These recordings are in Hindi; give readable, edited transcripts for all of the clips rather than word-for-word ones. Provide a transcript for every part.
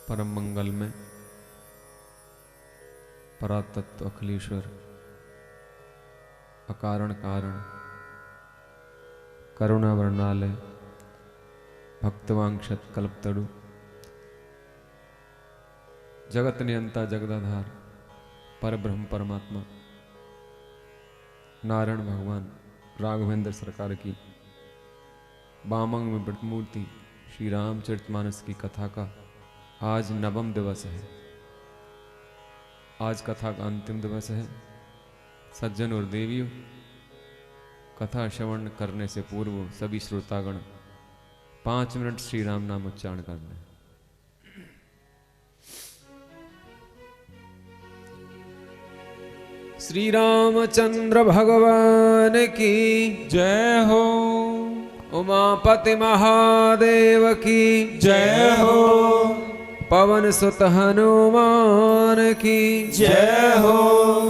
परम मंगल में परातत्व अखिलेश्वर अकारण कारण करुणा वर्णालय भक्तवांक्षत कल्पतरु जगत नियंता जगदाधार पर ब्रह्म परमात्मा नारायण भगवान राघवेंद्र सरकार की बामंग में प्रतिमूर्ति श्री रामचरितमानस की कथा का आज नवम दिवस है। आज कथा का अंतिम दिवस है। सज्जन और देवियों, कथा श्रवण करने से पूर्व सभी श्रोतागण 5 मिनट श्री राम नाम उच्चारण करना है। श्री रामचंद्र भगवान की जय हो। उमापति महादेव की जय हो। पवन सुत हनुमान की जय हो।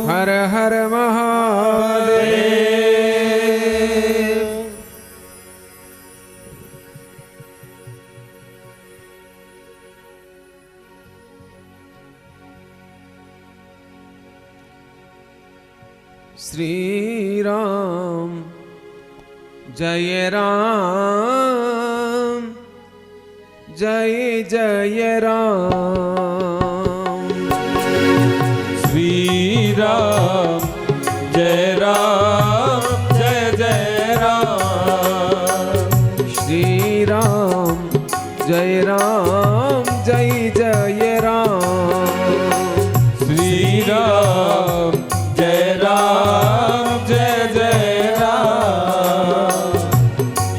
हर हर महादेव। श्री राम जय राम जय जय राम। श्री राम जय राम जय जय राम। श्री राम जय राम जय जय राम। श्री राम जय राम जय जय राम।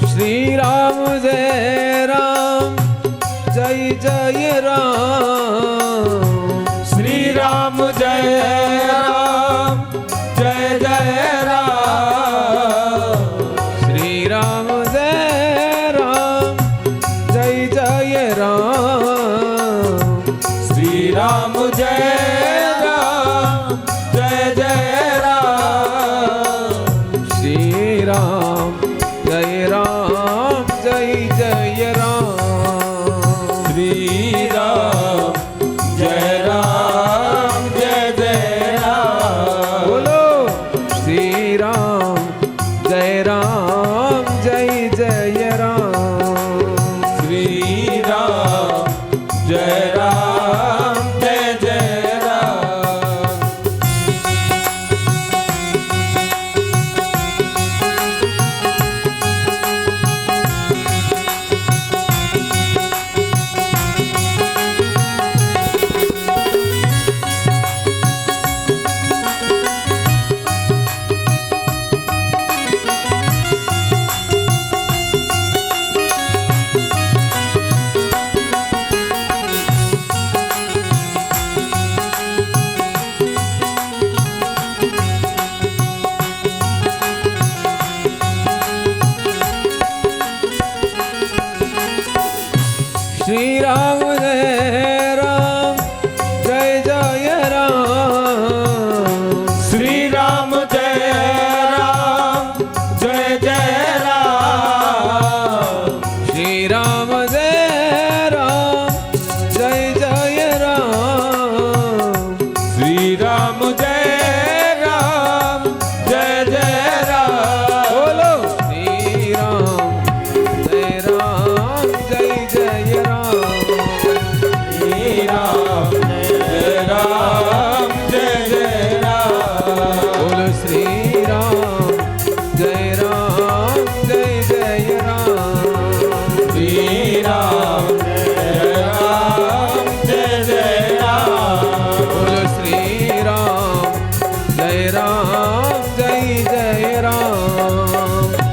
श्री राम जय राम जय जय राम। श्री राम जय राम जय जय राम। श्री राम जय राम जय जय राम। श्री राम जय राम जय जय राम। श्री राम जय राम जय जय राम। श्री राम जय राम जय जय राम। बोलो श्री राम जय राम जय जय राम। श्री राम जय राम जय जय राम। श्री राम जय राम जय जय राम। श्री राम जय राम जय जय राम। श्री राम जय राम जय जय राम। श्री राम जय राम जय जय राम। बोलो श्री राम जय राम जय जय राम। श्री राम जय राम जय जय राम। बोलो श्री राम जय राम जय जय राम। श्री राम जय राम जय जय राम। बोलो श्री राम जय राम जय जय राम।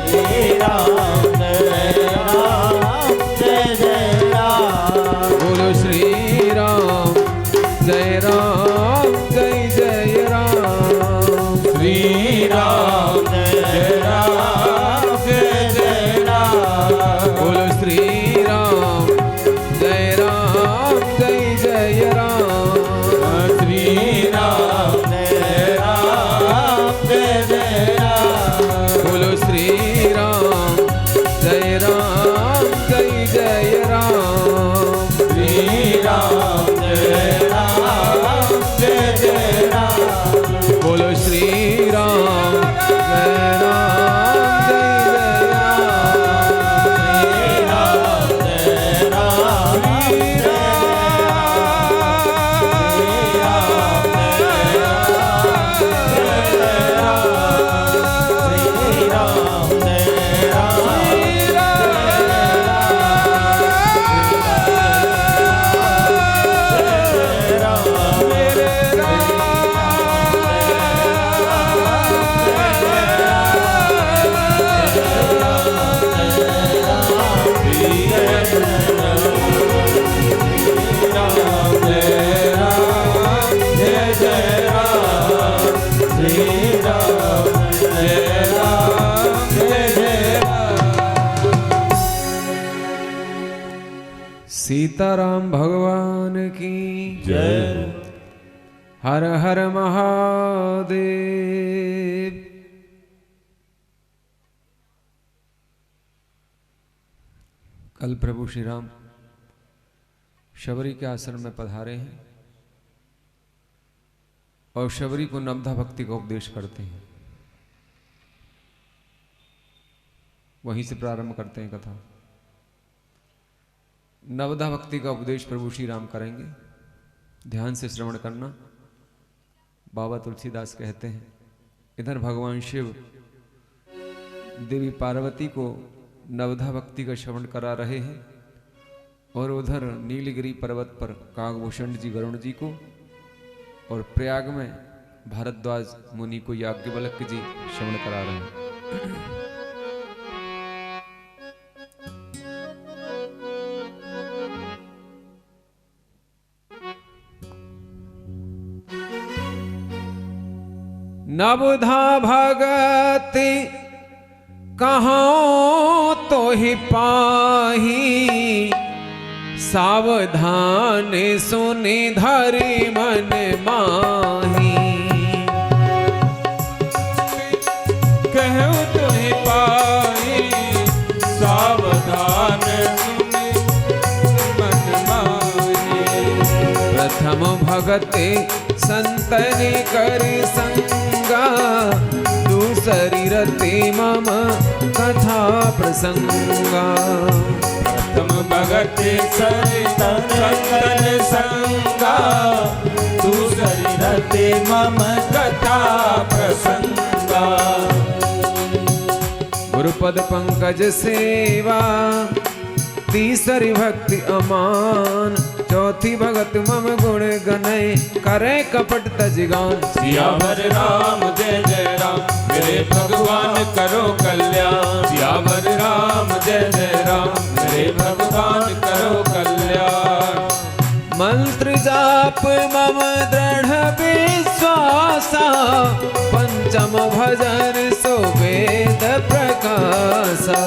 श्री राम जय राम जय जय राम। बोलो श्री राम जय राम जय जय राम। श्री राम जय राम जय जय राम। बोलो श्री राम जय राम जय जय राम। श्री राम जय राम जय जय राम। बोलो श्री राम जय राम जय जय राम। श्री सीताराम भगवान की जय। हर हर महादेव। कल प्रभु श्री राम शबरी के आश्रम में पधारे हैं और शबरी को नवधा भक्ति का उपदेश करते हैं। वहीं से प्रारंभ करते हैं कथा। नवधा भक्ति का उपदेश प्रभु श्री राम करेंगे, ध्यान से श्रवण करना। बाबा तुलसीदास कहते हैं, इधर भगवान शिव देवी पार्वती को नवधा भक्ति का श्रवण करा रहे हैं और उधर नीलगिरी पर्वत पर कागभूषण जी वरुण जी को और प्रयाग में भारद्वाज मुनि को याज्ञवल्क्य जी श्रवण करा रहे हैं। नवधा भगति कहाँ तो ही पाही, सावधान सुनि धरि मन माही। कहूँ तो ही पाही, सावधान सुनि मन माही। प्रथम भगति संतनि करि संगा, दूसरी रति मम कथा प्रसंगा। प्रथम भगति संतन संगा, दूसरी रति मम कथा प्रसंगा। गुरुपद पंकज सेवा, तीसरी भक्ति अमान। चौथी भगत मम गुण गनय, करे कपट तजगान। सियावर राम जय जय राम, मेरे भगवान करो कल्याण। सियावर राम जय जय राम, मेरे भगवान करो कल्याण। मंत्र जाप मम दृढ़ विश्वासा, पंचम भजन सो वेद प्रकाशा।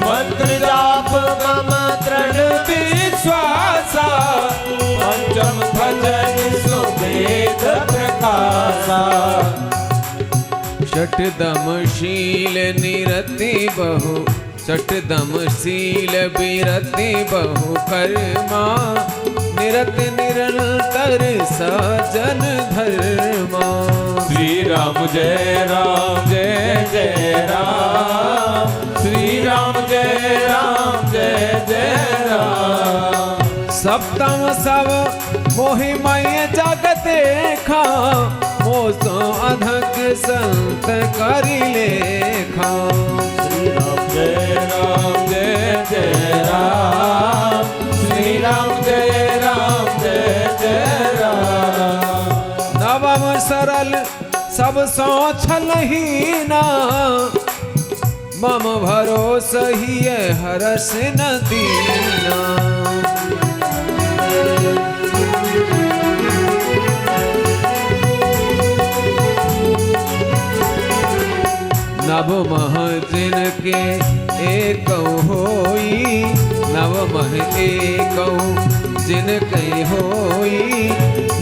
मंत्र जाप मम दृढ़ विश्वासा, पंचम भजन सो वेद प्रकाशा। षटदम शील निरति बहु, षटदम शील विरति बहु कर्मा। निरत निरंतर सजन धर्मा। श्री राम जय राम जय जय राम, श्री राम जय राम जय जय राम। सप्तम सब मोहिमय जग देखा, मोसो अधक संत करि लेखा। श्री राम जय राम जय जय राम, श्री राम जय राम जय जय राम। नवम सरल सब सो छलहीना, मम भरोस ही हरस न दीना। नव मह जिनके एक होई, नव मह एक जिनके होई।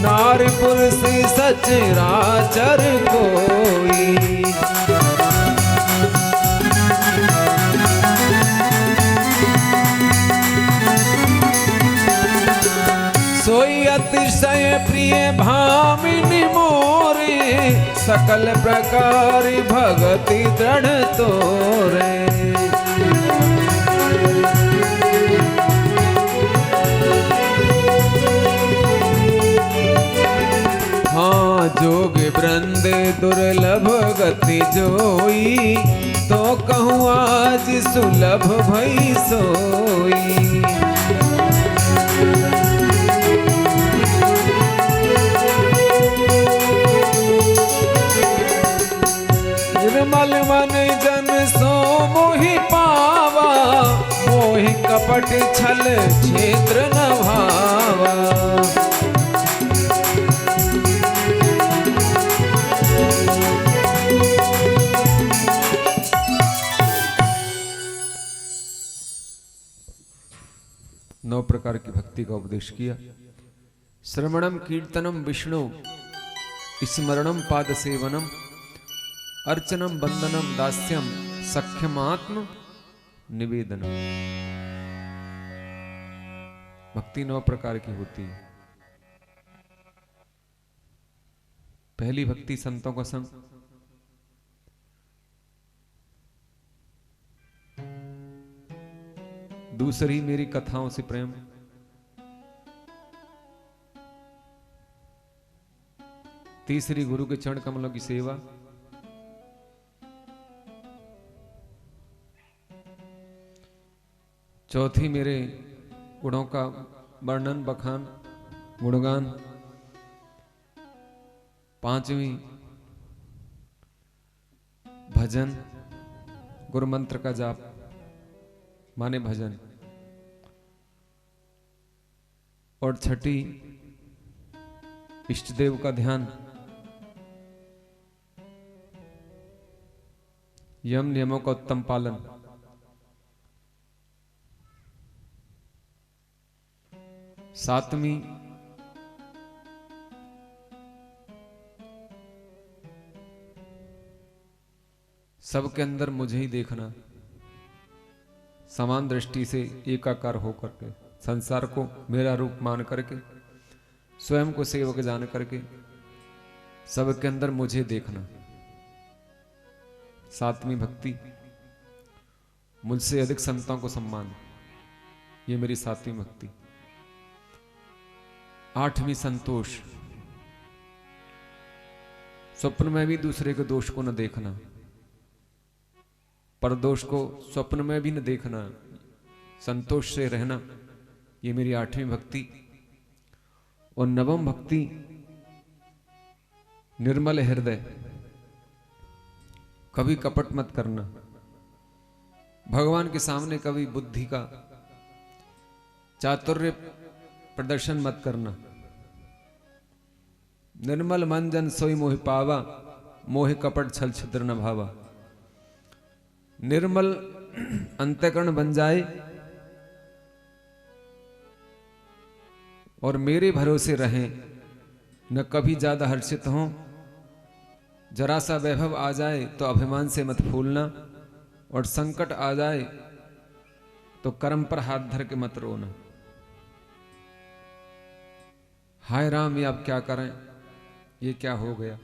नारी पुरुष सचराचर कोई। सोई अतिशय प्रिय भामिनी मोरे, सकल प्रकार भगति दृढ़ तोरे। हाँ जोग वृंद दुर्लभ गति जोई, तो कहूँ आज सुलभ भई सोई। निर्मल मन जन सो मोहि पावा, मोहि कपट छल क्षेत्र न भावा। नौ प्रकार की भक्ति भक्ति का उपदेश किया। श्रवणम कीर्तनम विष्णु स्मरणम पाद सेवनम अर्चनम बंदनम दास्यम सख्यमात्म निवेदनम। भक्ति 9 प्रकार की होती है। पहली भक्ति संतों का संग, दूसरी मेरी कथाओं से प्रेम, तीसरी गुरु के चरण कमलों की सेवा, चौथी मेरे गुणों का वर्णन बखान गुणगान, पांचवी भजन गुरु मंत्र का जाप माने भजन, और छठी इष्ट देव का ध्यान, यम नियमों का उत्तम पालन। सातवीं सबके अंदर मुझे ही देखना, समान दृष्टि से एकाकार होकर के, संसार को मेरा रूप मान करके, स्वयं को सेवक जान करके सबके अंदर मुझे देखना। सातवीं भक्ति मुझसे अधिक संतों को सम्मान, ये मेरी सातवीं भक्ति। आठवीं संतोष, स्वप्न में भी दूसरे के दोष को न देखना, पर दोष को स्वप्न में भी न देखना, संतोष से रहना, ये मेरी आठवीं भक्ति। और नवम भक्ति निर्मल हृदय, कभी कपट मत करना, भगवान के सामने कभी बुद्धि का चातुर्य प्रदर्शन मत करना। निर्मल मन जन सोई मोहि पावा, मोहि कपट छल छिद्र न भावा। निर्मल अंतःकरण बन जाए और मेरे भरोसे रहें, न कभी ज्यादा हर्षित हों, जरा सा वैभव आ जाए तो अभिमान से मत फूलना, और संकट आ जाए तो कर्म पर हाथ धर के मत रोना। हाय राम, ये अब क्या करें, ये क्या हो गया।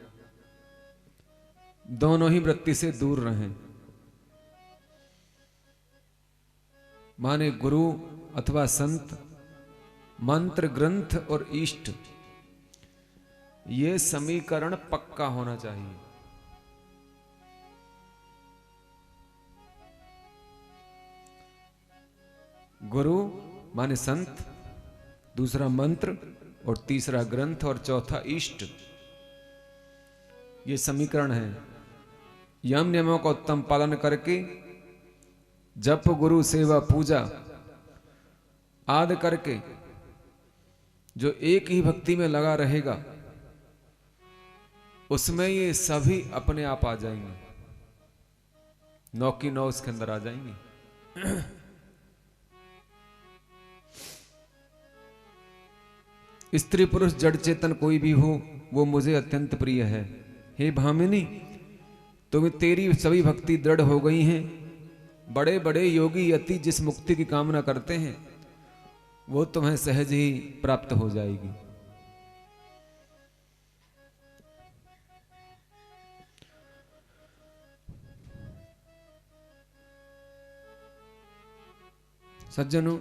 दोनों ही वृत्ति से दूर रहें, माने गुरु अथवा संत, मंत्र ग्रंथ और इष्ट, ये समीकरण पक्का होना चाहिए। गुरु माने संत, दूसरा मंत्र और तीसरा ग्रंथ और चौथा इष्ट, ये समीकरण है। यम नियमों का उत्तम पालन करके जप गुरु सेवा पूजा आदि करके जो एक ही भक्ति में लगा रहेगा, उसमें ये सभी अपने आप आ जाएंगे, 9 की 9 उसके अंदर आ जाएंगे। स्त्री पुरुष जड़ चेतन कोई भी हो, वो मुझे अत्यंत प्रिय है। हे भामिनी, तुम्हें तेरी सभी भक्ति दृढ़ हो गई हैं। बड़े बड़े योगी यति जिस मुक्ति की कामना करते हैं, वो तुम्हें सहज ही प्राप्त हो जाएगी। सज्जनों,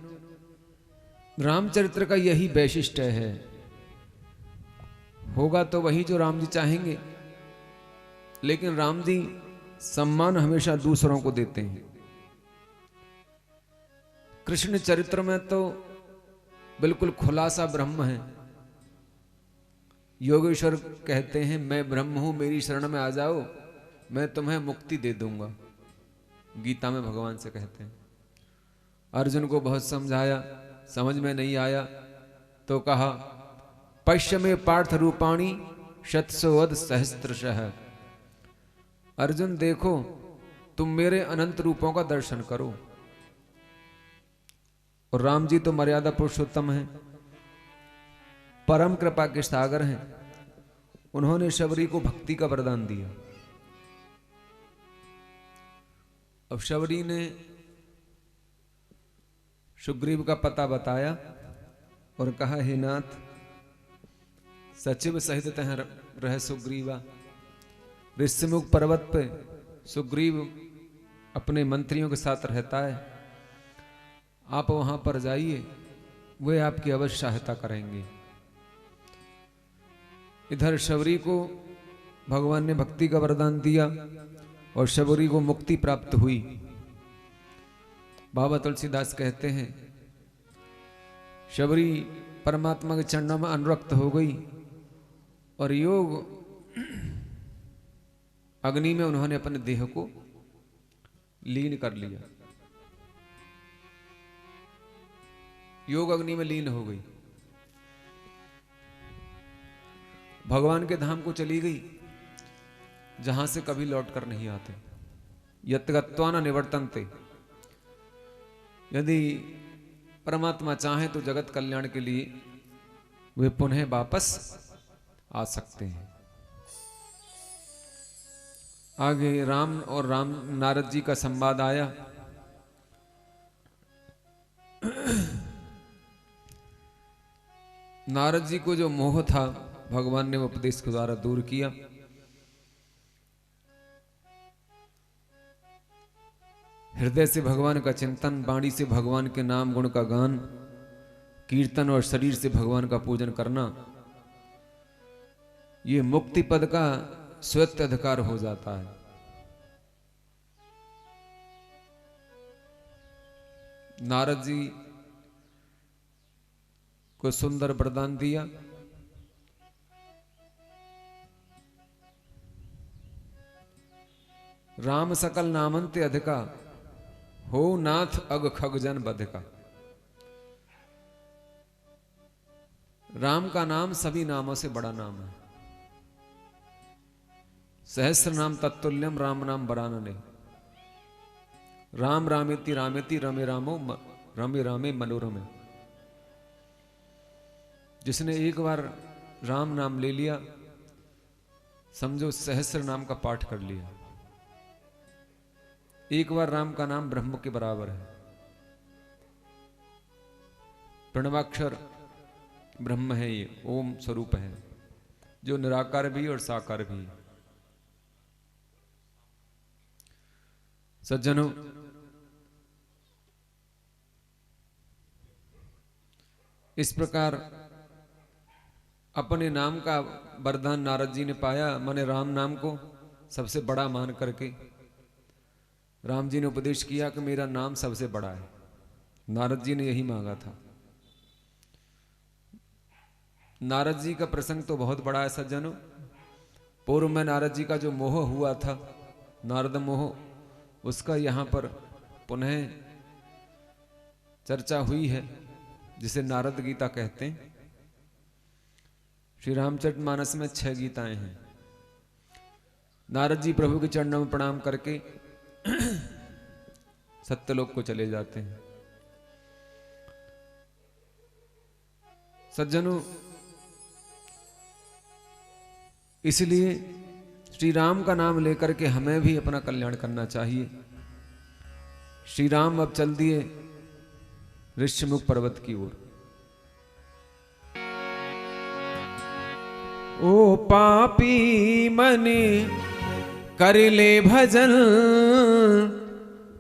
रामचरित्र का यही वैशिष्ट्य है। होगा तो वही जो राम जी चाहेंगे, लेकिन राम जी सम्मान हमेशा दूसरों को देते हैं। कृष्ण चरित्र में तो बिल्कुल खुलासा ब्रह्म है। योगेश्वर कहते हैं, मैं ब्रह्म हूं, मेरी शरण में आ जाओ, मैं तुम्हें मुक्ति दे दूंगा। गीता में भगवान से कहते हैं। अर्जुन को बहुत समझाया, समझ में नहीं आया तो कहा, पश्य में पार्थ रूपाणी शतसोवद सहस्त्रशः। अर्जुन देखो, तुम मेरे अनंत रूपों का दर्शन करो। और राम जी तो मर्यादा पुरुषोत्तम हैं, परम कृपा के सागर हैं। उन्होंने शबरी को भक्ति का वरदान दिया। अब शबरी ने सुग्रीव का पता बताया और कहा, हे नाथ, सचिव सहित तह रह सुग्रीवा। ऋष्यमुख पर्वत पे सुग्रीव अपने मंत्रियों के साथ रहता है, आप वहां पर जाइए, वे आपकी अवश्य सहायता करेंगे। इधर शबरी को भगवान ने भक्ति का वरदान दिया और शबरी को मुक्ति प्राप्त हुई। बाबा तुलसीदास कहते हैं, शबरी परमात्मा के चरणों में अनुरक्त हो गई और योग अग्नि में उन्होंने अपने देह को लीन कर लिया। योग अग्नि में लीन हो गई, भगवान के धाम को चली गई, जहां से कभी लौट कर नहीं आते। यत् गत्वा न निवर्तन्ते। यदि परमात्मा चाहे तो जगत कल्याण के लिए वे पुनः वापस आ सकते हैं। आगे राम और नारद जी का संवाद आया। नारद जी को जो मोह था भगवान ने उपदेश के द्वारा दूर किया। हृदय से भगवान का चिंतन, वाणी से भगवान के नाम गुण का गान, कीर्तन और शरीर से भगवान का पूजन करना, ये मुक्ति पद का स्वयं अधिकार हो जाता है। नारद जी को सुंदर वरदान दिया। राम सकल नामंते अधिका, हो नाथ अग खग जन बधिका। राम का नाम सभी नामों से बड़ा नाम है। सहस्र नाम तत्तुल्यम राम नाम बरानने। राम रामेति रामेति रमे रामो रमे रामे मनोरमे। जिसने एक बार राम नाम ले लिया, समझो सहस्र नाम का पाठ कर लिया। एक बार राम का नाम ब्रह्म के बराबर है। प्रणवाक्षर ब्रह्म है, ये ओम स्वरूप है, जो निराकार भी और साकार भी। सज्जनों, इस प्रकार अपने नाम का वरदान नारद जी ने पाया। माने राम नाम को सबसे बड़ा मान करके राम जी ने उपदेश किया कि मेरा नाम सबसे बड़ा है। नारद जी ने यही मांगा था। नारद जी का प्रसंग तो बहुत बड़ा है सज्जनों। पूर्व में नारद जी का जो मोह हुआ था, नारद मोह, उसका यहाँ पर पुनः चर्चा हुई है, जिसे नारद गीता कहते हैं। श्री रामचरितमानस में 6 गीताएं हैं। नारद जी प्रभु के चरणों में प्रणाम करके सत्यलोक को चले जाते हैं। सज्जनों, इसलिए श्री राम का नाम लेकर के हमें भी अपना कल्याण करना चाहिए। श्री राम अब चल दिए ऋष्यमुख पर्वत की ओर। ओ पापी मन कर ले भजन,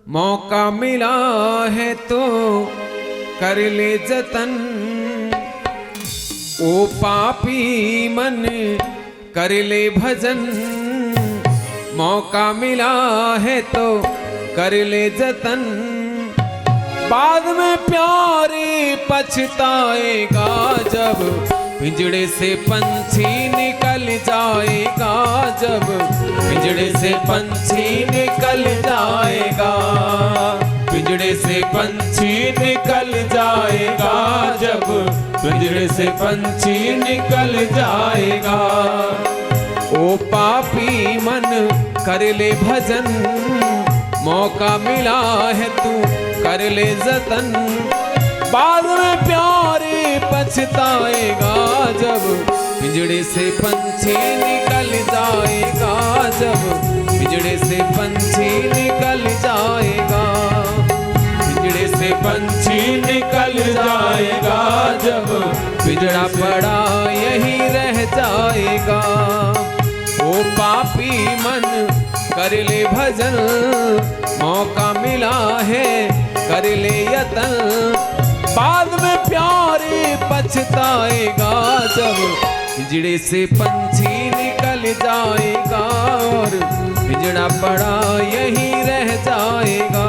मौका मिला है तो कर ले जतन। ओ पापी मन कर ले भजन, मौका मिला है तो कर ले जतन। बाद में प्यारे पछताएगा जब पिंजड़े से पंछी निकल जाएगा। जब पिंजड़े से पंछी निकल जाएगा, पिंजड़े से पंछी निकल जाएगा। जब पिंजड़े से पंछी निकल जाएगा। ओ पापी मन कर ले भजन, मौका मिला है तू कर ले जतन। बाद में प्यारे पछताएगा जब पिंजड़े से पंछी निकल जाएगा, जब पिंजड़े से पंछी निकल जाएगा, पिंजड़े से पंछी निकल जाएगा, जब पिंजड़ा पड़ा यही रह जाएगा। ओ पापी मन कर ले भजन, मौका मिला है कर ले यतन, बाद में प्यारे पछताएगा जब पिंजड़े से पंछी निकल जाएगा और पिंजड़ा पड़ा यही रह जाएगा।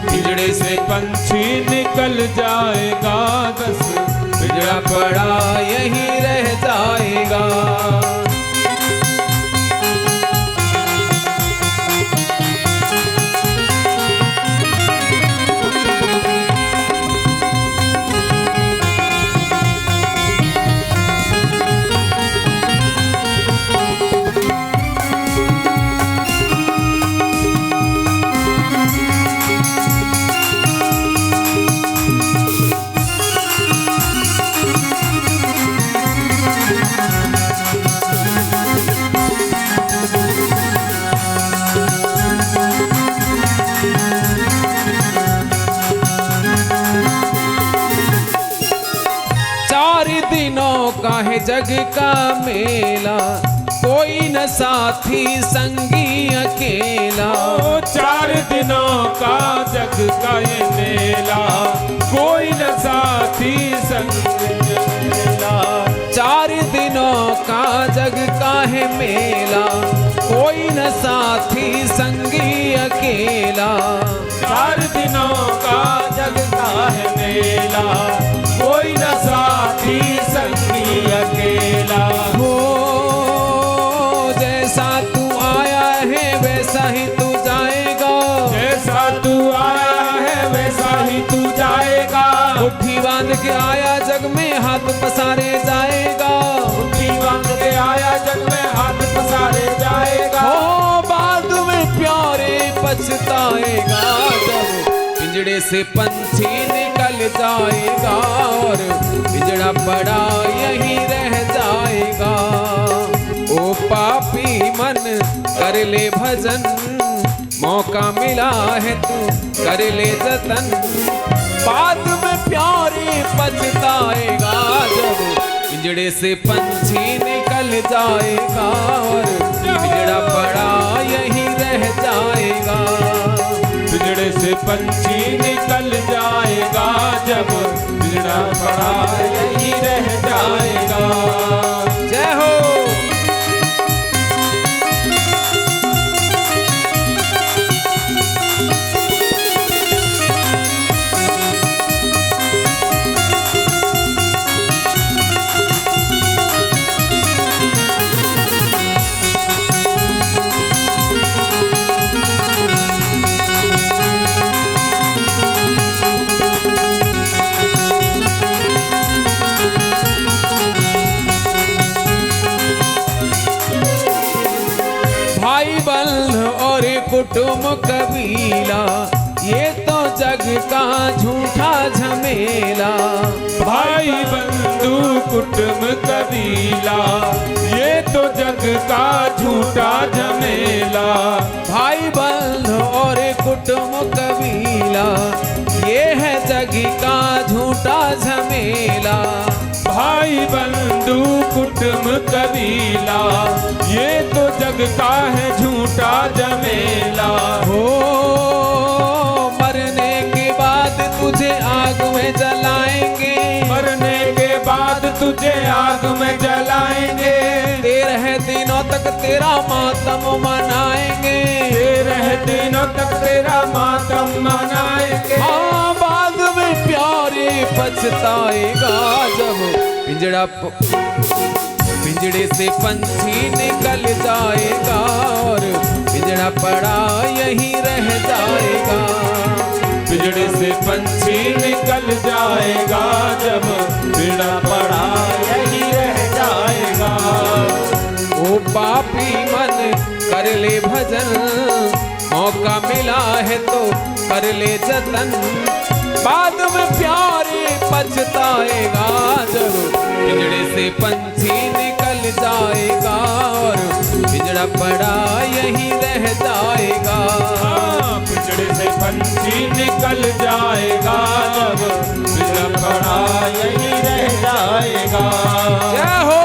पिंजड़े से पंछी निकल जाएगा, बस पिंजड़ा पड़ा यही रह जाएगा। काहे जग का मेला, कोई न साथी संगी अकेला। 4 दिनों का जग का ये मेला, कोई न साथी संगी अकेला। 4 दिनों का जग का है मेला, कोई न साथी संगी अकेला। 4 दिनों का जग का है मेला, कोई न साथी संगी अकेला। हो जैसा तू आया है वैसा ही तू जाएगा, जैसा तू आया है वैसा ही तू जाएगा। मुट्ठी बांध के आया जग में हाथ पसारे जाएगा, मुट्ठी बांध के आया जग में हाथ पसारे जाएगा। हो बाद में प्यारे पछताएगा जब पिंजड़े से पंछी निकल जाएगा और पिंजड़ा पड़ा यही रह जाएगा। ओ पापी मन कर ले भजन, मौका मिला है तू कर ले जतन, बाद में प्यारे पछताएगा जब पिंजड़े से पंछी निकल जाएगा और पिंजड़ा पड़ा यही रह जाएगा। पिंजड़े से पंछी निकल जाएगा, जब पिंजड़ा पड़ा यही रह जाएगा। जय हो। कुटुंब कबीला ये तो जग का झूठा झमेला। भाई बंधु कुटुंब कबीला ये तो जग का झूठा झमेला। भाई बंधु और कुटुंब कबीला ये है जग का झूठा झमेला। भाई बंधु कुटुंब कबीला ये तो जग का है झूठा झमेला। हो मरने के बाद तुझे आग में जलाएंगे, मरने के बाद तुझे आग में जलाएंगे। 13 दिनों तक तेरा मातम मनाएंगे, 13 दिनों तक तेरा मातम मनाएंगे। हाँ बाद में प्यारे पछताएगा जब पिंजड़े से पंछी निकल जाएगा और पिंजड़ा पड़ा यही रह जाएगा। पिंजड़े से पंछी निकल जाएगा जब पिंजड़ा पड़ा यही रह जाएगा। ओ पापी मन कर ले भजन, मौका मिला है तो कर ले जतन, बाद में प्यारे पछताएगा जब पिंजड़े से पंछी निकल जाएगा और पिंजड़ा पड़ा यहीं रह जाएगा। पिंजड़े से पंछी निकल जाएगा जब पिंजड़ा पड़ा यहीं रह जाएगा। जय हो।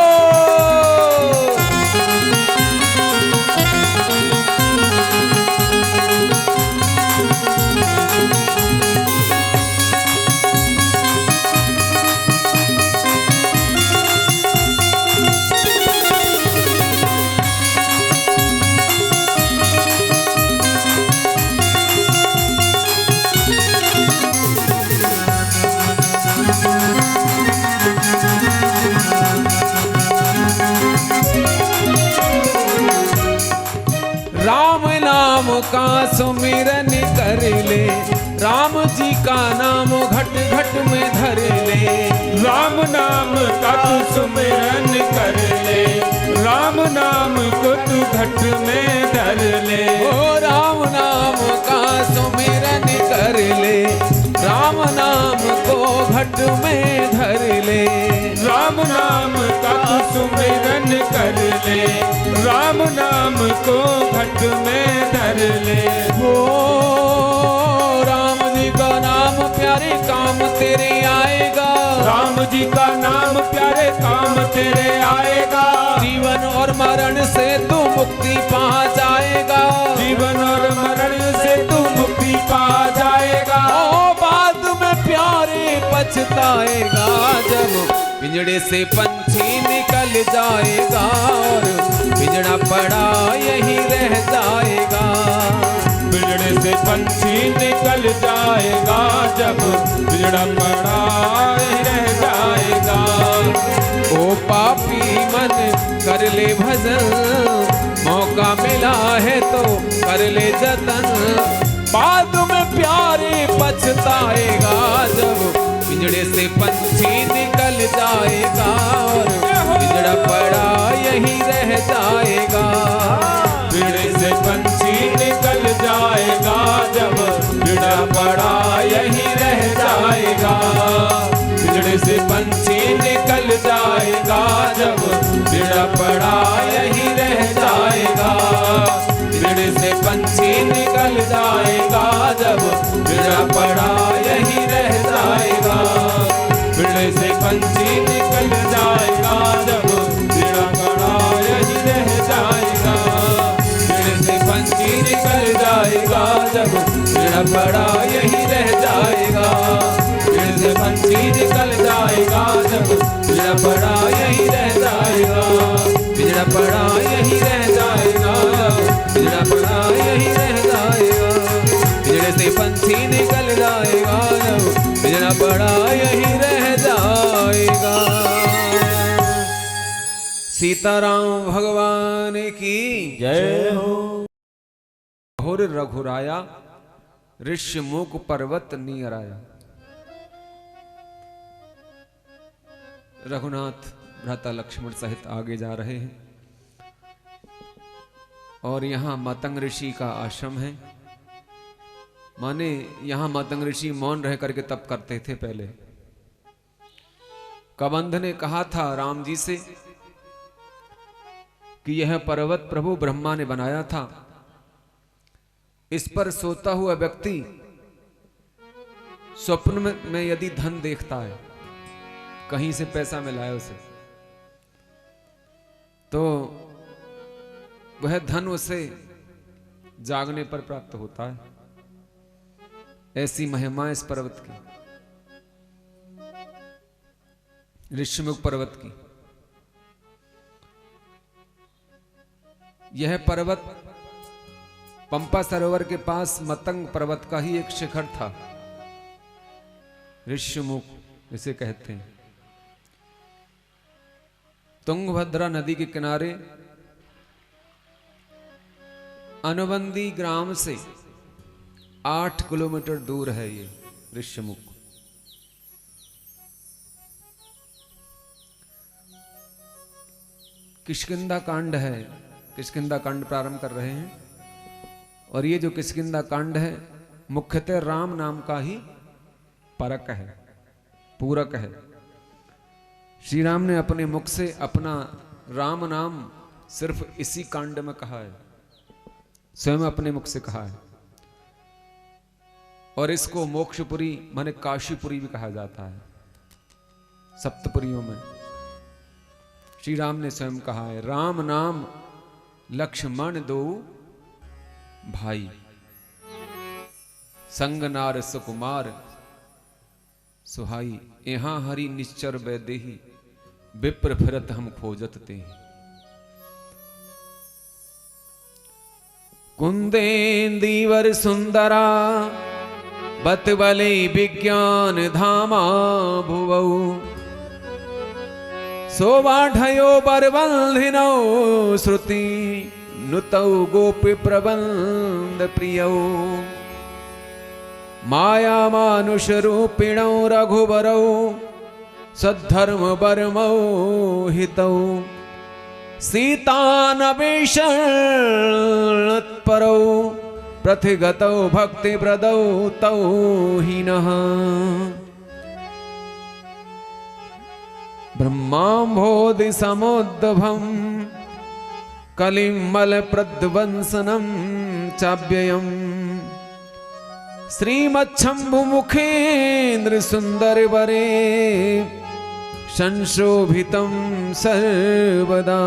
राम नाम का सुमिरन कर ले, राम जी का नाम घट घट में धर ले। राम नाम का तू सुमिरन कर ले, राम नाम को तू घट में धर ले। ओ राम नाम का सुमिरन कर ले, राम नाम को घट में धर ले। राम नाम का तू सुमिरन कर ले, राम नाम को घट में धर ले। हो राम जी का नाम प्यारे काम तेरे आएगा, राम जी का नाम प्यारे काम तेरे आएगा। जीवन और मरण से तू मुक्ति पा जाएगा, जीवन और मरण से तू मुक्ति पा जाएगा। ओ बाद में प्यारे पछताएगा जब पिंजड़े से पंछी निकल जाएगा और पिंजड़ा पड़ा यहीं रह जाएगा। पिंजड़े से पंछी निकल जाएगा जब पिंजड़ा पड़ा यहीं रह जाएगा। ओ पापी मन कर ले भजन, मौका मिला है तो कर ले जतन। बाद में प्यारे पछताएगा जब पिंजड़े से पंछी निकल जाएगा और पिंजड़ा पड़ा यहीं रह जाएगा। पिंजड़े से पंछी निकल जाएगा जब पिंजड़ा पड़ा यहीं रह जाएगा। पिंजड़े से पंछी निकल जाएगा जब पिंजड़ा पड़ा यहीं रह जाएगा। पिंजड़े से पंछी निकल जाएगा जब पिंजड़ा पड़ा यहीं रह जाएगा। पिंजड़े से पंछी निकल जाएगा जब पिंजड़ा पड़ा यहीं रह जाएगा। पिंजड़े से पंछी निकल जाएगा जब पिंजड़ा पड़ा यहीं रह जाएगा। पिंजड़े से पंछी निकल जाएगा जब पिंजड़ा पड़ा यहीं रह जाएगा। पिंजड़ा पड़ा यहीं रह जाएगा, पिंजड़ा पड़ा यहीं रह जाएगा। पिंजड़े से पंछी निकल जाएगा जब पिंजड़ा पड़ा यहीं रह जाएगा। सीताराम भगवान की जय हो। घोर रघुराया ऋष्यमुख पर्वत नियराया। रघुनाथ भ्राता लक्ष्मण सहित आगे जा रहे हैं और यहाँ मातंग ऋषि का आश्रम है। माने यहाँ मातंग ऋषि मौन रह करके तप करते थे पहले। कबंध ने कहा था राम जी से कि यह पर्वत प्रभु ब्रह्मा ने बनाया था, इस पर सोता हुआ व्यक्ति स्वप्न में यदि धन देखता है, कहीं से पैसा मिला है उसे, तो वह धन उसे जागने पर प्राप्त होता है। ऐसी महिमा इस पर्वत की, ऋष्यमुख पर्वत की। यह पर्वत पंपा सरोवर के पास मतंग पर्वत का ही एक शिखर था। ऋष्यमुख इसे कहते हैं। तुंगभद्रा नदी के किनारे अनुबंधी ग्राम से 8 किलोमीटर दूर है ये ऋष्यमुख। किष्किंधा कांड है, किष्किंधा कांड प्रारंभ कर रहे हैं। और ये जो किष्किंधा कांड है मुख्यतः राम नाम का ही परक है, पूरक है। श्री राम ने अपने मुख से अपना राम नाम सिर्फ इसी कांड में कहा है, स्वयं अपने मुख से कहा है। और इसको मोक्षपुरी माने काशीपुरी भी कहा जाता है। सप्तपुरियों में श्री राम ने स्वयं कहा है, राम नाम लक्ष्मण दो भाई, संग नार सुकुमार सुहाई, यहाँ हरि निश्चर वैदेही, विप्र फिरत हम खोजत ते। कुंदेंदीवर सुंदरा बतबले विज्ञान धामा भुवौ, शोभाढयो बरबंधिनौ श्रुति नुतौ गोपी प्रबंध प्रियौ, माया मानुष रूपिणौ रघुवरौ, सद्धर्म बरमौ हितौ, सीतानवेशं परौ, प्रथिगतौ भक्ति प्रदौ तौ हीनः, ब्रह्माम्भोधि समुद्भवं कलिमल प्रध्वंसनं चाव्ययम्, श्रीमच्छंभु मुखेन्द्र सुंदर वरे, संशोभितं सर्वदा,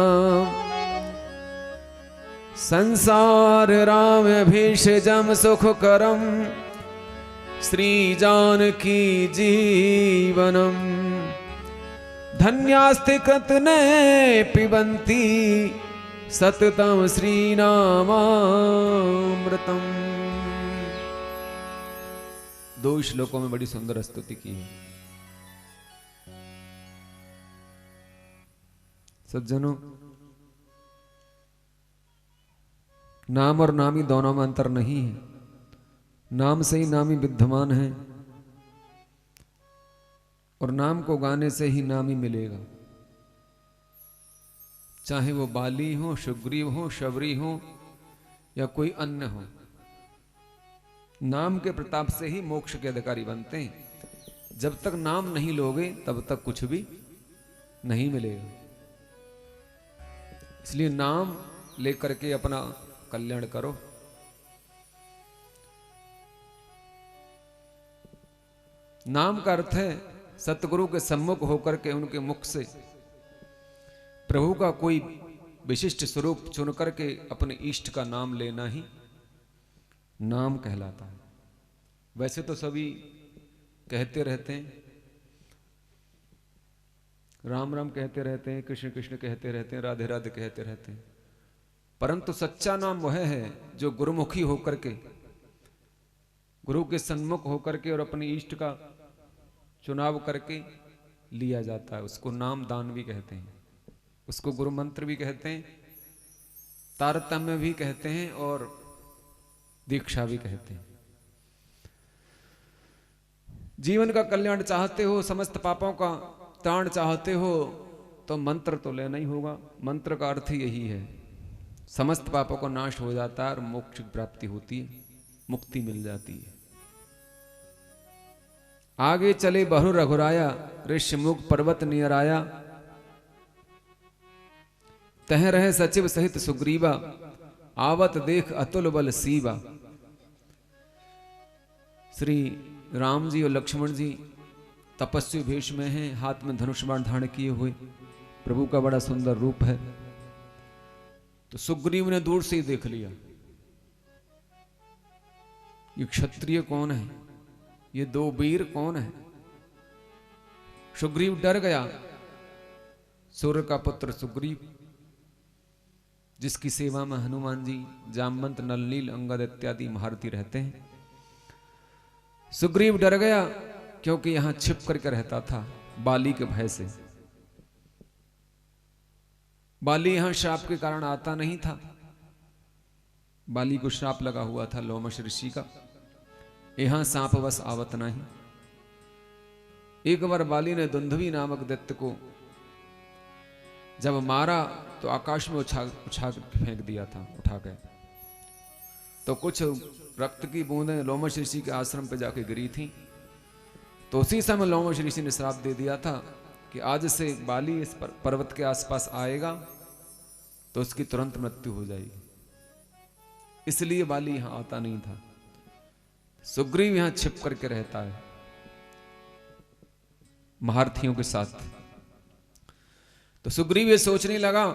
संसार राम भेषजम सुखकरम, श्री जानकी जीवनम, धन्यास्ति कृतने पिबन्ति सततं श्रीनामामृतम्। दो श्लोकों में बड़ी सुंदर स्तुति की है। सज्जनों, नाम और नामी दोनों में अंतर नहीं है। नाम से ही नामी विद्यमान है और नाम को गाने से ही नामी मिलेगा। चाहे वो बाली हो, सुग्रीव हो, शबरी हो या कोई अन्य हो, नाम के प्रताप से ही मोक्ष के अधिकारी बनते हैं। जब तक नाम नहीं लोगे तब तक कुछ भी नहीं मिलेगा। इसलिए नाम लेकर के अपना कल्याण करो। नाम का अर्थ है सतगुरु के सम्मुख होकर के उनके मुख से प्रभु का कोई विशिष्ट स्वरूप चुन करके अपने इष्ट का नाम लेना ही नाम कहलाता है। वैसे तो सभी कहते रहते हैं, राम राम कहते रहते हैं, कृष्ण कृष्ण कहते रहते हैं, राधे राधे कहते रहते हैं, परंतु सच्चा नाम वह है जो गुरुमुखी होकर के, गुरु के सन्मुख होकर के और अपने इष्ट का चुनाव करके लिया जाता है। उसको नाम दान भी कहते हैं, उसको गुरु मंत्र भी कहते हैं, तारतम्य भी कहते हैं और दीक्षा भी कहते हैं। जीवन का कल्याण चाहते हो, समस्त पापों का त्राण चाहते हो, तो मंत्र तो लेना ही होगा। मंत्र का अर्थ ही यही है, समस्त पापों का नाश हो जाता है और मोक्ष की प्राप्ति होती है, मुक्ति मिल जाती है। आगे चले बहु रघुराया, ऋषमुख पर्वत नियर आया, तह रहे सचिव सहित सुग्रीवा, आवत देख अतुल बल सीवा। श्री राम जी और लक्ष्मण जी तपस्वी वेश में हैं, हाथ में धनुष बाण धारण किए हुए, प्रभु का बड़ा सुंदर रूप है। तो सुग्रीव ने दूर से ही देख लिया, ये क्षत्रिय कौन है, ये दो वीर कौन है। सुग्रीव डर गया। सूर्य का पुत्र सुग्रीव, जिसकी सेवा में हनुमान जी, जामवंत, नलनील, अंगद इत्यादि महारथी रहते हैं। सुग्रीव डर गया क्योंकि यहां छिप करके रहता था बाली के भय से। बाली यहां श्राप के कारण आता नहीं था। बाली को श्राप लगा हुआ था लोमश ऋषि का, यहां सांपवश आवत नहीं। एक बार बाली ने दुंदुभी नामक दैत्य को जब मारा तो आकाश में उछा फेंक दिया था, उठा के। तो कुछ रक्त की बूंदें लोमश ऋषि के आश्रम पे जाके गिरी थी। तो उसी समय लोमश ऋषि ने श्राप दे दिया था कि आज से बाली इस पर्वत के आसपास आएगा तो उसकी तुरंत मृत्यु हो जाएगी। इसलिए बाली यहां आता नहीं था। सुग्रीव यहां छिप करके रहता है महारथियों के साथ। तो सुग्रीव ये सोचने लगा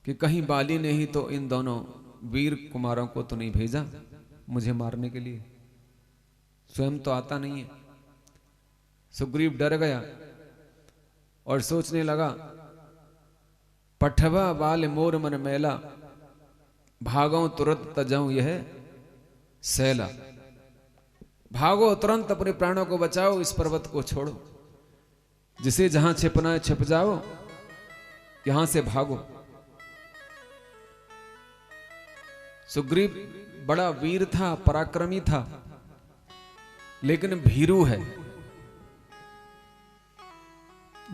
कि कहीं बाली ने ही तो इन दोनों वीर कुमारों को तो नहीं भेजा मुझे मारने के लिए, स्वयं तो आता नहीं है। सुग्रीव डर गया और सोचने लगा, पठवा बाल मोर मन मैला, भागो तुरंत तजाऊं यह सैला। भागो तुरंत, अपने प्राणों को बचाओ, इस पर्वत को छोड़ो, जिसे जहां छिपना है छिप जाओ, यहां से भागो। सुग्रीव बड़ा वीर था, पराक्रमी था, लेकिन भीरू है।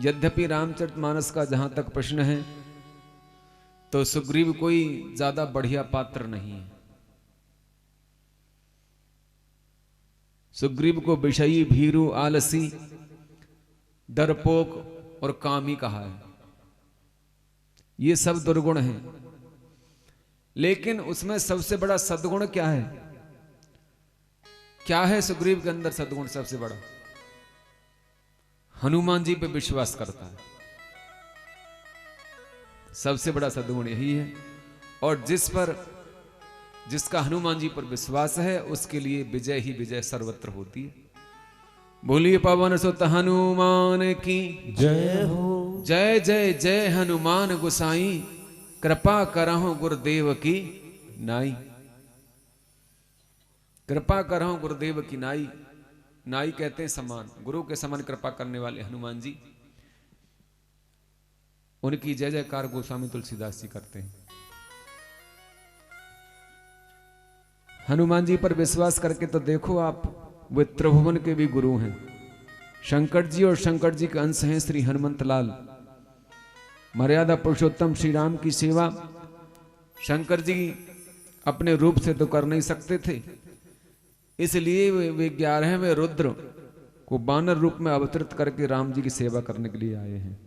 यद्यपि रामचरितमानस का जहां तक प्रश्न है तो सुग्रीव कोई ज्यादा बढ़िया पात्र नहीं है। सुग्रीव को विषयी, भीरू, आलसी, डरपोक और कामी कहा है। ये सब दुर्गुण हैं, लेकिन उसमें सबसे बड़ा सद्गुण क्या है? क्या है सुग्रीव के अंदर सद्गुण सबसे बड़ा? हनुमान जी पे विश्वास करता है, सबसे बड़ा सद्गुण यही है। और जिसका हनुमान जी पर विश्वास है उसके लिए विजय ही विजय सर्वत्र होती है। बोलिए पवन सुत हनुमान की जय हो। जय जय जय हनुमान गोसाई, कृपा करहु गुरुदेव की नाई। कृपा करहु गुरुदेव की नाई। नाई कहते हैं समान, गुरु के समान कृपा करने वाले हनुमान जी, उनकी जय जयकार गोस्वामी तुलसीदास जी करते हैं। हनुमान जी पर विश्वास करके तो देखो आप, वे त्रिभुवन के भी गुरु हैं। शंकर जी और शंकर जी के अंश हैं श्री हनुमंत लाल। मर्यादा पुरुषोत्तम श्री राम की सेवा शंकर जी अपने रूप से तो कर नहीं सकते थे, इसलिए वे 11वें रुद्र को बानर रूप में अवतरित करके राम जी की सेवा करने के लिए आए हैं।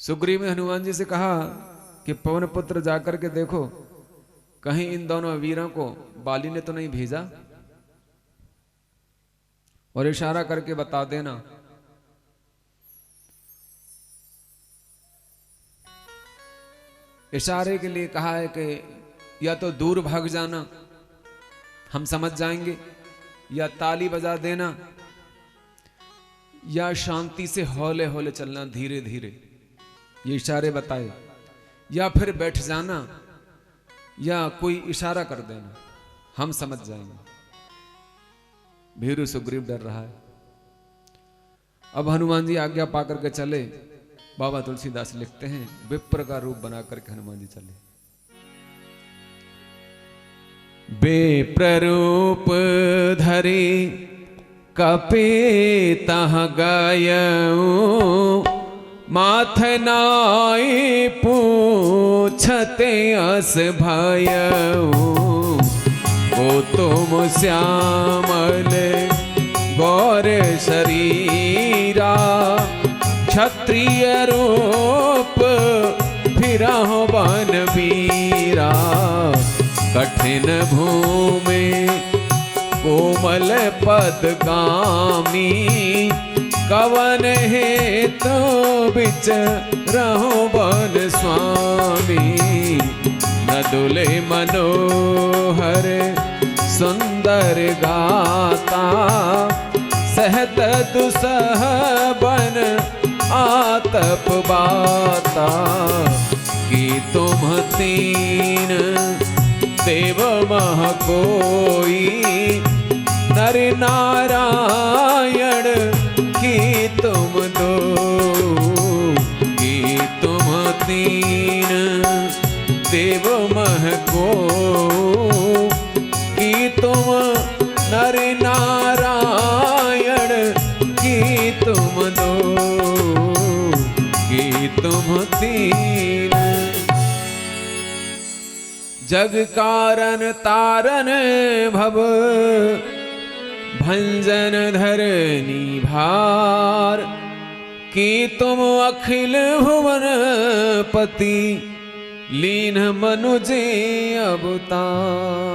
सुग्रीव ने हनुमान जी से कहा कि पवन पुत्र जाकर के देखो, कहीं इन दोनों वीरों को बाली ने तो नहीं भेजा, और इशारा करके बता देना। इशारे के लिए कहा है कि या तो दूर भाग जाना, हम समझ जाएंगे, या ताली बजा देना, या शांति से हौले हौले चलना, धीरे धीरे, ये इशारे बताए, या फिर बैठ जाना, या कोई इशारा कर देना, हम समझ जाएंगे। भीरू सुग्रीव डर रहा है। अब हनुमान जी आज्ञा पाकर के चले। बाबा तुलसीदास लिखते हैं, विप्र का रूप बना करके हनुमान जी चले। विप्ररूप धरे कपे तह गयऊ, माथ नाई पूछते अस भयऊ। ओ तुम श्यामल गौर शरीरा, क्षत्रिय रूप फिरहु बन वीरा। कठिन भूमि कोमल पदगामी, कवन हेतु विचरहु बन स्वामी। नदुले मनोहर सुंदर गाता, सहत दुसह बन आतप बाता। कि तुम तीन देव मह कोई, नर नारायण की तुम दो। कि तुम तीन देव मह को, कि तुम नर नारायण की तुम दो। कि तुम तीन जग कारण तारन भव, भंजन धरनी भार कि तुम अखिल भुवन पति लीन मनुजे अवतार।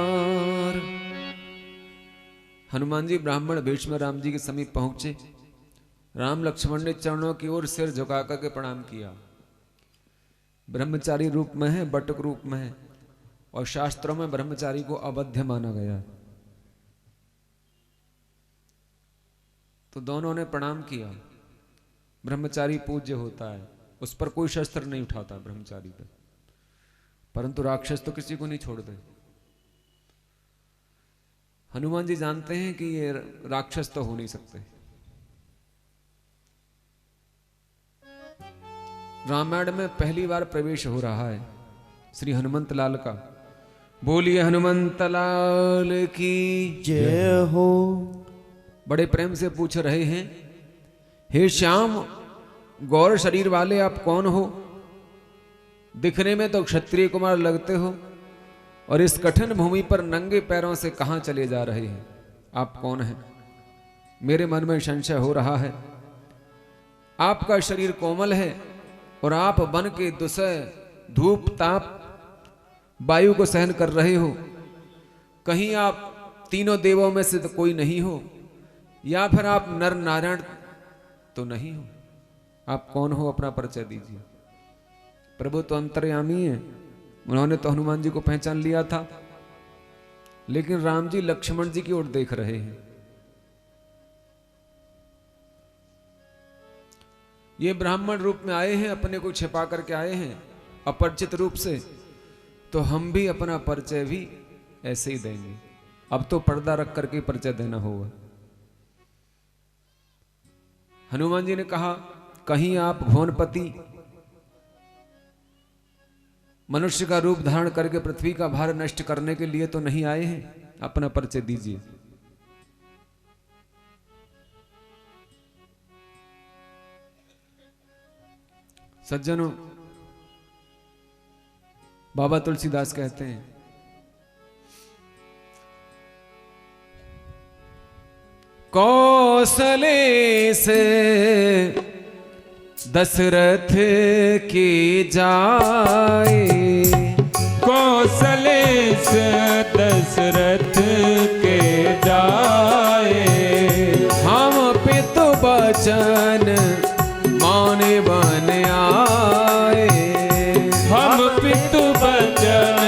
हनुमान जी ब्राह्मण वेश में राम जी के समीप पहुंचे। राम लक्ष्मण ने चरणों की ओर सिर झुका करके प्रणाम किया। ब्रह्मचारी रूप में है, बटक रूप में है, और शास्त्रों में ब्रह्मचारी को अवध्य माना गया है। तो दोनों ने प्रणाम किया। ब्रह्मचारी पूज्य होता है, उस पर कोई शस्त्र नहीं उठाता ब्रह्मचारी पर, परंतु राक्षस तो किसी को नहीं छोड़ते। हनुमान जी जानते हैं कि ये राक्षस तो हो नहीं सकते। रामायण में पहली बार प्रवेश हो रहा है श्री हनुमंत लाल का। बोलिए हनुमंत लाल की जय हो। बड़े प्रेम से पूछ रहे हैं, हे श्याम गौर शरीर वाले आप कौन हो? दिखने में तो क्षत्रिय कुमार लगते हो, और इस कठिन भूमि पर नंगे पैरों से कहां चले जा रहे हैं? आप कौन हैं? मेरे मन में संशय हो रहा है। आपका शरीर कोमल है और आप वन के दुसह धूप ताप वायु को सहन कर रहे हो। कहीं आप तीनों देवों में से तो कोई नहीं हो, या फिर आप नर नारायण तो नहीं हो। आप कौन हो? अपना परिचय दीजिए। प्रभु तो अंतर्यामी है, उन्होंने तो हनुमान जी को पहचान लिया था, लेकिन राम जी लक्ष्मण जी की ओर देख रहे हैं। ये ब्राह्मण रूप में आए हैं, अपने को छिपा करके आए हैं अपरिचित रूप से, तो हम भी अपना परिचय भी ऐसे ही देंगे। अब तो पर्दा रख करके परिचय देना होगा। हनुमान जी ने कहा, कहीं आप भुवनपति मनुष्य का रूप धारण करके पृथ्वी का भार नष्ट करने के लिए तो नहीं आए हैं? अपना परिचय दीजिए। सज्जनों, बाबा तुलसीदास कहते हैं, कौशले से दशरथ की जाए, कौशले से दशरथ के जाए, हम पितु बचन माने बन आए, हम पितु बचन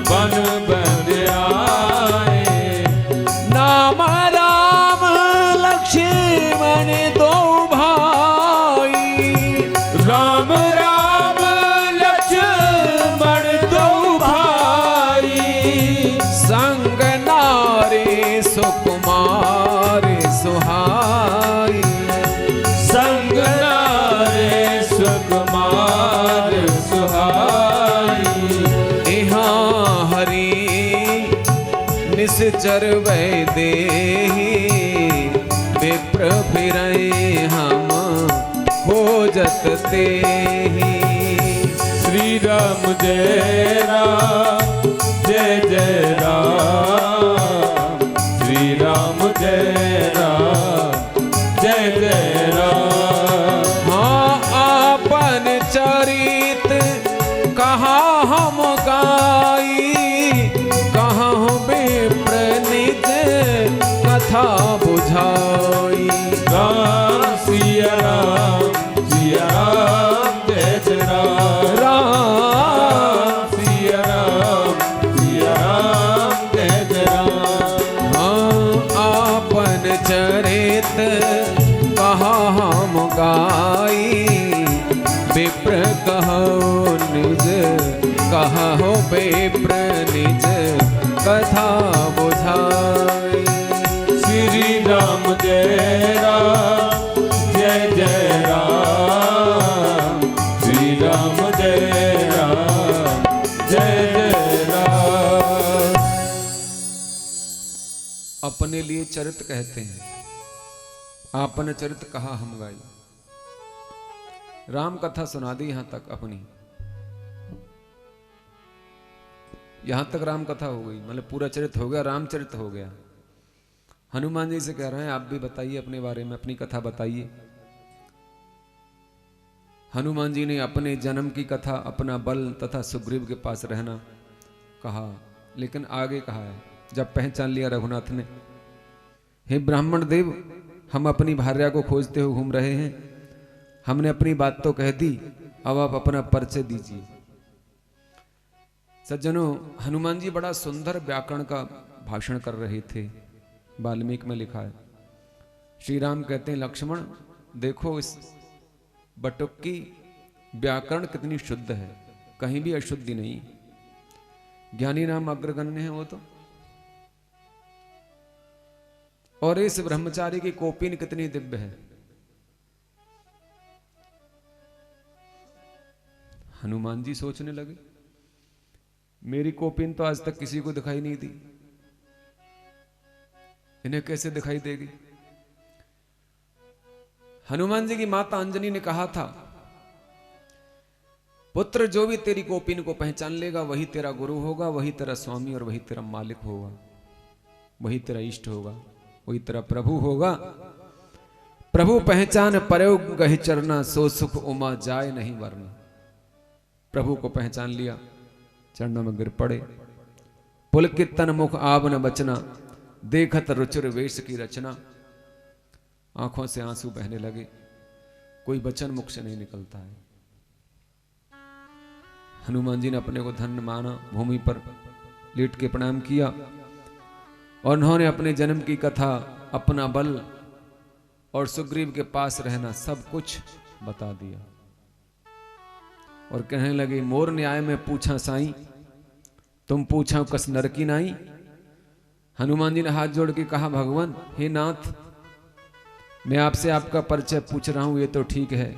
बन बन आए। नाम राम लक्ष्मण दो भाई, राम राम लक्ष्मण दो भाई, संग नारे सुकुमार सुहाई, संग नारे सुकुमार सुहाई। यहाँ हरि निश्चर वैदेही, विप्र फिरय हम खोजत तेहि। श्री राम जय राम जय जय राम, श्री राम जय राम जय जय राम। हाँ आपन चरित कहा हम गाई, कहाँ विप्र निज कथा बुझाई। राम सिया राम जय जय राम, राम सिया राम जय जय राम। हाँ आपन चरित कहा हम गाई, विप्र कहो निज कहो विप्र निज कथा बुझाई। श्री राम जय राम जय जय राम, श्री राम जय राम जय जय राम। अपने लिए चरित कहते हैं, आपन चरित कहा हम गाई। राम कथा सुना दी यहां तक अपनी, यहां तक राम कथा हो गई, मतलब पूरा चरित्र हो गया, रामचरित हो गया। हनुमान जी से कह रहे हैं आप भी बताइए अपने बारे में, अपनी कथा बताइए। हनुमान जी ने अपने जन्म की कथा, अपना बल तथा सुग्रीव के पास रहना कहा, लेकिन आगे कहा है जब पहचान लिया रघुनाथ ने, हे ब्राह्मण देव, हम अपनी भार्या को खोजते हुए घूम रहे हैं, हमने अपनी बात तो कह दी, अब आप अपना परिचय दीजिए। सज्जनों, हनुमान जी बड़ा सुंदर व्याकरण का भाषण कर रहे थे। वाल्मीकि में लिखा है, श्री राम कहते हैं लक्ष्मण देखो इस बटुक की व्याकरण कितनी शुद्ध है, कहीं भी अशुद्धि नहीं। ज्ञानी नाम अग्रगण्य है वो तो। और इस ब्रह्मचारी की कोपिन कितनी दिव्य है। हनुमान जी सोचने लगे मेरी कोपिन तो आज तक किसी को दिखाई नहीं दी, इन्हें कैसे दिखाई देगी। हनुमान जी की माता अंजनी ने कहा था, पुत्र जो भी तेरी कोपिन को पहचान लेगा वही तेरा गुरु होगा, वही तेरा स्वामी और वही तेरा मालिक होगा, वही तेरा इष्ट होगा, वही तेरा प्रभु होगा। प्रभु पहचान परयो गहि चरना, सो सुख उमा जाए नहीं वरना। प्रभु को पहचान लिया, चरणों में गिर पड़े। पुलकित तन मुख आब न बचना, देखत रुचिर वेश की रचना। आंखों से आंसू बहने लगे, कोई वचन मुख से नहीं निकलता है। हनुमान जी ने अपने को धन्य माना, भूमि पर लेट के प्रणाम किया और उन्होंने अपने जन्म की कथा, अपना बल और सुग्रीव के पास रहना सब कुछ बता दिया। और कहने लगे, मोर न्याय में पूछा साईं, तुम पूछा कस नर की नाई। हनुमान जी ने हाथ जोड़ के कहा, भगवान हे नाथ, मैं आपसे आपका परिचय पूछ रहा हूं, ये तो ठीक है,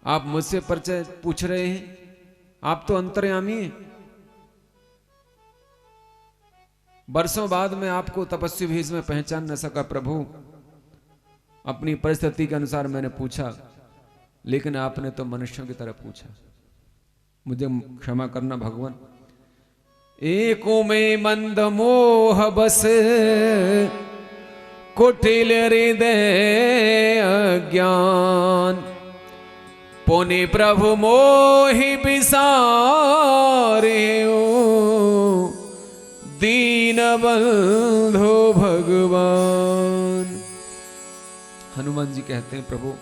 आप मुझसे परिचय पूछ रहे हैं, आप तो अंतर्यामी हैं। बरसों बाद मैं आपको तपस्वी भेष में पहचान न सका प्रभु, अपनी परिस्थिति के अनुसार मैंने पूछा, लेकिन आपने तो मनुष्यों की तरह पूछा, मुझे क्षमा करना भगवान। एको में मंद मोह बस, कुटिल हृदय अज्ञान, पुनि प्रभु मोहि बिसारे, दीन बंधो भगवान। हनुमान जी कहते हैं, प्रभु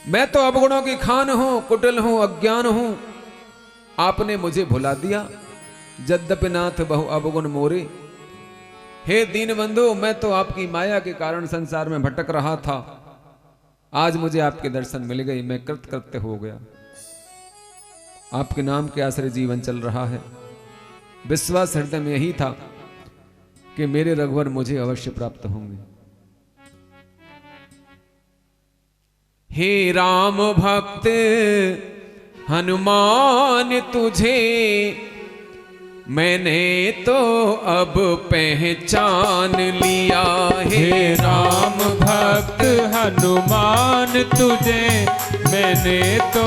मैं तो अवगुणों की खान हूं, कुटिल हूं, अज्ञान हूं, आपने मुझे भुला दिया। यद्यपि नाथ बहु अवगुण मोरे, हे दीन बंधु, मैं तो आपकी माया के कारण संसार में भटक रहा था, आज मुझे आपके दर्शन मिल गए, मैं कृतकृत्य हो गया। आपके नाम के आश्रय जीवन चल रहा है। विश्वास हृदय में यही था कि मेरे रघुवर मुझे अवश्य प्राप्त होंगे। हे राम भक्त हनुमान तुझे मैंने तो अब पहचान लिया। हे राम भक्त हनुमान तुझे मैंने तो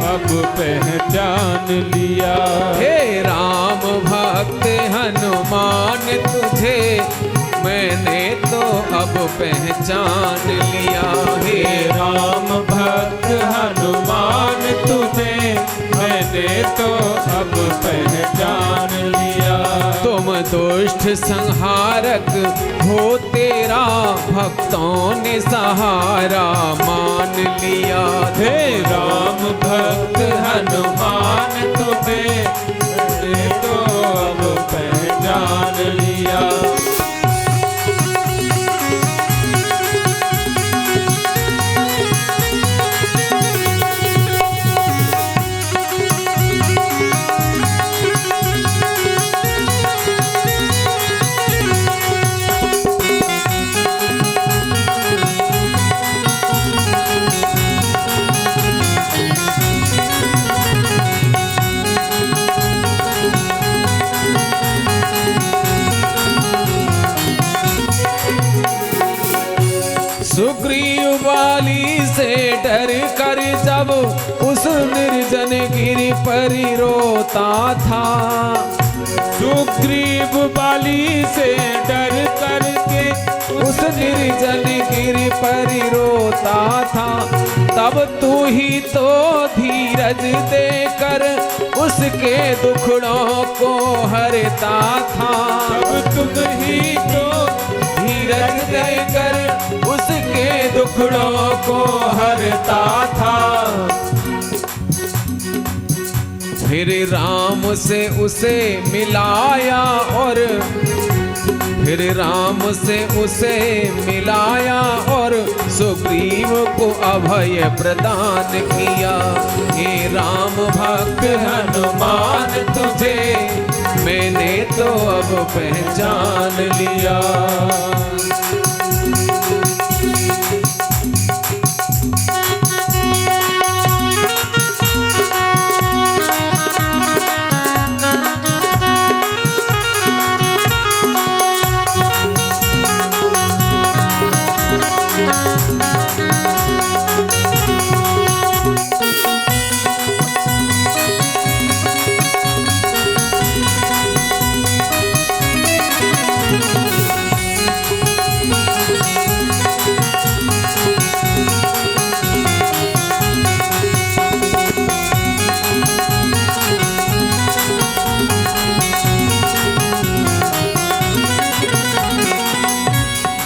अब पहचान लिया। हे राम भक्त हनुमान तुझे मैंने तो अब पहचान लिया। हे राम भक्त हनुमान तुझे मैंने तो अब पहचान लिया। तुम दुष्ट संहारक हो, तेरा भक्तों ने सहारा मान लिया। हे राम भक्त हनुमान तुम्हें मैंने तो अब पहचान लिया। सुग्रीव वाली से डर कर जब उस निर्जन गिरि पर रोता था। सुग्रीव वाली से डर करके निर्जन गिर पर रोता था, तब तू ही तो धीरज देकर उसके दुखड़ों को हरता था। तब तुम ही तो धीरज देकर उसके दुखड़ों को हरता था। फिर राम से उसे मिलाया और फिर राम से उसे मिलाया और सुग्रीव को अभय प्रदान किया। हे राम भक्त हनुमान तुझे मैंने तो अब पहचान लिया।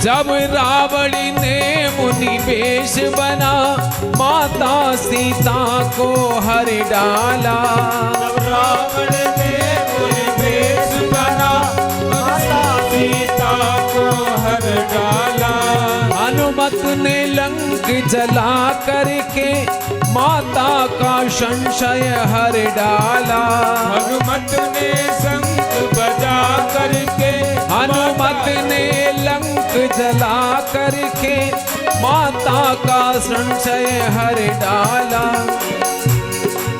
जब रावण ने मुनि वेश बना माता सीता को हर डाला। जब रावण ने मुनि वेश बना माता सीता को हर डाला। हनुमत ने लंक जला करके माता का संशय हर डाला। हनुमत ने शंख बजा करके हनुमत ने लंक जला करके माता का संशय हर डाला।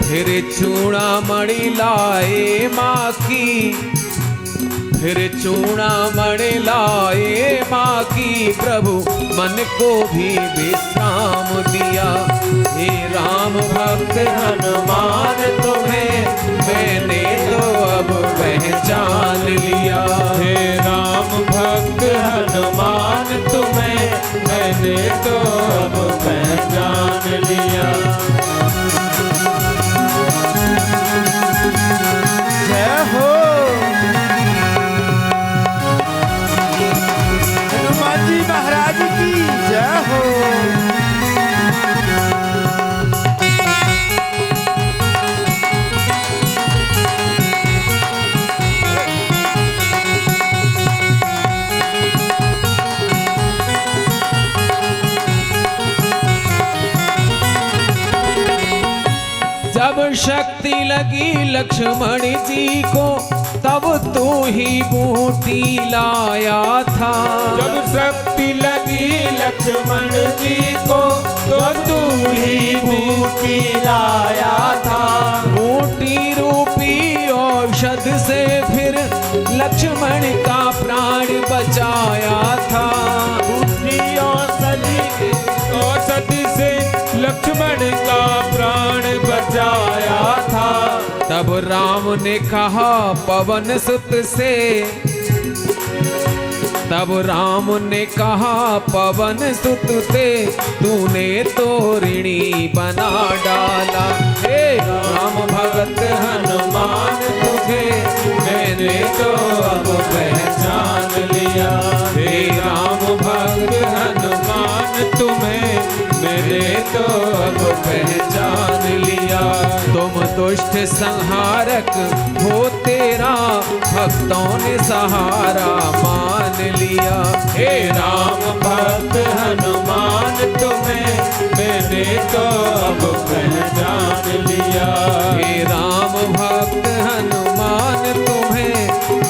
फिर चूड़ामणि लाए माँ की, फिर चूड़ामणि लाए माँ की, प्रभु मन को भी विश्राम दिया। हे राम भक्त हनुमान तुम्हें मैंने तो अब पहचान लिया। हे राम भक्त हनुमान तुम्हें मैंने तो अब पहचान लिया। जय हो हनुमान जी महाराज की जय हो। जब शक्ति लगी लक्ष्मण जी को तब तू ही बूटी लाया था। जब शक्ति लगी लक्ष्मण जी को तो तू ही बूटी लाया था। बूटी रूपी औषध से फिर लक्ष्मण का प्राण बचाया था। बूटी औषधि से लक्ष्मण का प्राण बचाया था। तब राम ने कहा पवन सुत से, तब राम ने कहा पवन सुत से, तूने तो ऋणी बना डाला। हे राम भगत हनुमान तुझे मैंने तो अब पहचान लिया। हे राम भक्त हनुमान तुम्हें मैंने तो अब पहचान लिया। तुम दुष्ट संहारक हो तेरा भक्तों ने सहारा मान लिया। हे राम भक्त हनुमान तुम्हें मैंने तो अब पहचान लिया। हे राम भक्त हनुमान तुम्हें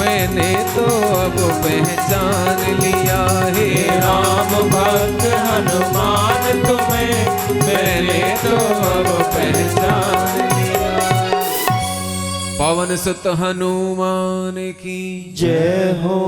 मैंने तो अब पहचान लिया। हे राम भक्त हनुमान तुम्हें मैंने तो अब पहचान लिया। पवन सुत हनुमान की जय हो।